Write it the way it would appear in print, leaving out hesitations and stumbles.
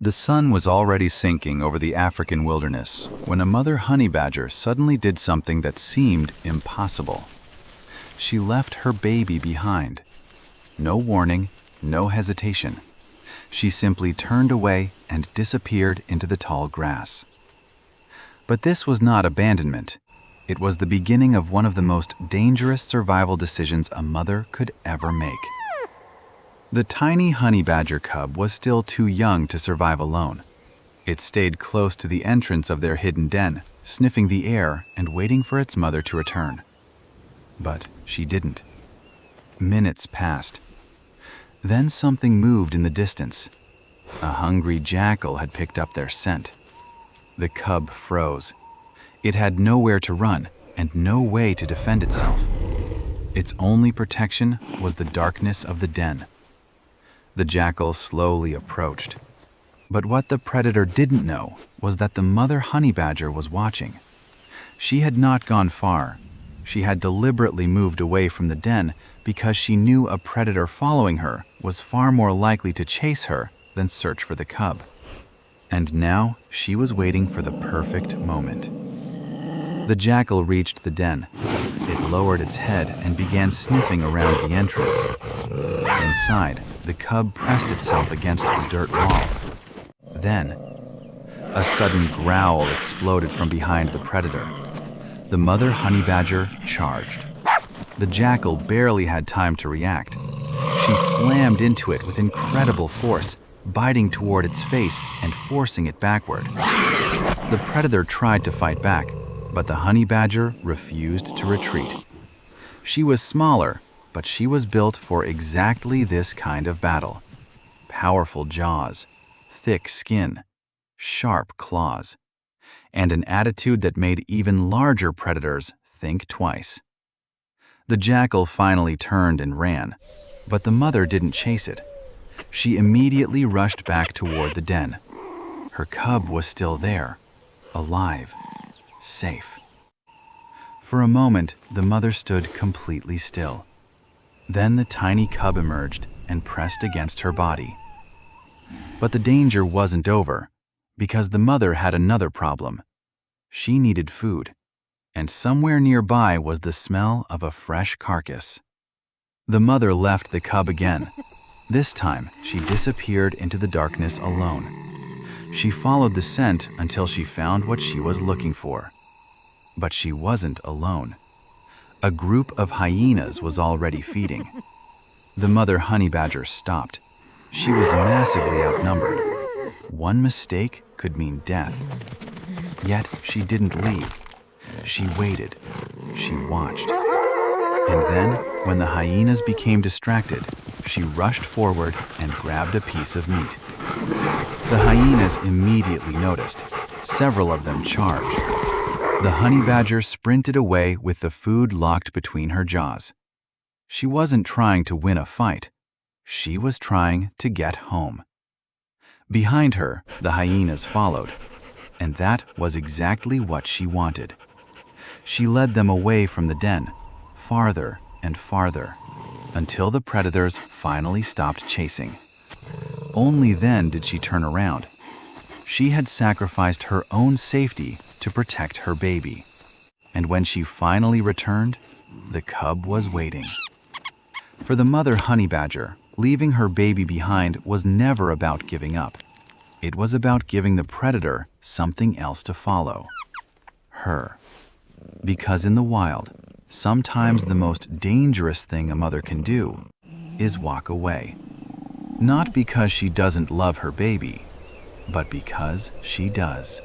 The sun was already sinking over the African wilderness when a mother honey badger suddenly did something that seemed impossible. She left her baby behind. No warning, no hesitation. She simply turned away and disappeared into the tall grass. But this was not abandonment. It was the beginning of one of the most dangerous survival decisions a mother could ever make. The tiny honey badger cub was still too young to survive alone. It stayed close to the entrance of their hidden den, sniffing the air and waiting for its mother to return. But she didn't. Minutes passed. Then something moved in the distance. A hungry jackal had picked up their scent. The cub froze. It had nowhere to run and no way to defend itself. Its only protection was the darkness of the den. The jackal slowly approached. But what the predator didn't know was that the mother honey badger was watching. She had not gone far. She had deliberately moved away from the den because she knew a predator following her was far more likely to chase her than search for the cub. And now she was waiting for the perfect moment. The jackal reached the den. It lowered its head and began sniffing around the entrance. Inside, the cub pressed itself against the dirt wall. Then, a sudden growl exploded from behind the predator. The mother honey badger charged. The jackal barely had time to react. She slammed into it with incredible force, biting toward its face and forcing it backward. The predator tried to fight back, but the honey badger refused to retreat. She was smaller, but she was built for exactly this kind of battle. Powerful jaws, thick skin, sharp claws, and an attitude that made even larger predators think twice. The jackal finally turned and ran, but the mother didn't chase it. She immediately rushed back toward the den. Her cub was still there, alive, safe. For a moment, the mother stood completely still. Then the tiny cub emerged and pressed against her body. But the danger wasn't over, because the mother had another problem. She needed food, and somewhere nearby was the smell of a fresh carcass. The mother left the cub again. This time, she disappeared into the darkness alone. She followed the scent until she found what she was looking for. But she wasn't alone. A group of hyenas was already feeding. The mother honey badger stopped. She was massively outnumbered. One mistake could mean death. Yet she didn't leave. She waited. She watched. And then, when the hyenas became distracted, she rushed forward and grabbed a piece of meat. The hyenas immediately noticed. Several of them charged. The honey badger sprinted away with the food locked between her jaws. She wasn't trying to win a fight. She was trying to get home. Behind her, the hyenas followed, and that was exactly what she wanted. She led them away from the den, farther and farther, until the predators finally stopped chasing. Only then did she turn around. She had sacrificed her own safety to protect her baby. And when she finally returned, the cub was waiting. For the mother honey badger, leaving her baby behind was never about giving up. It was about giving the predator something else to follow. Her. Because in the wild, sometimes the most dangerous thing a mother can do is walk away. Not because she doesn't love her baby, but because she does.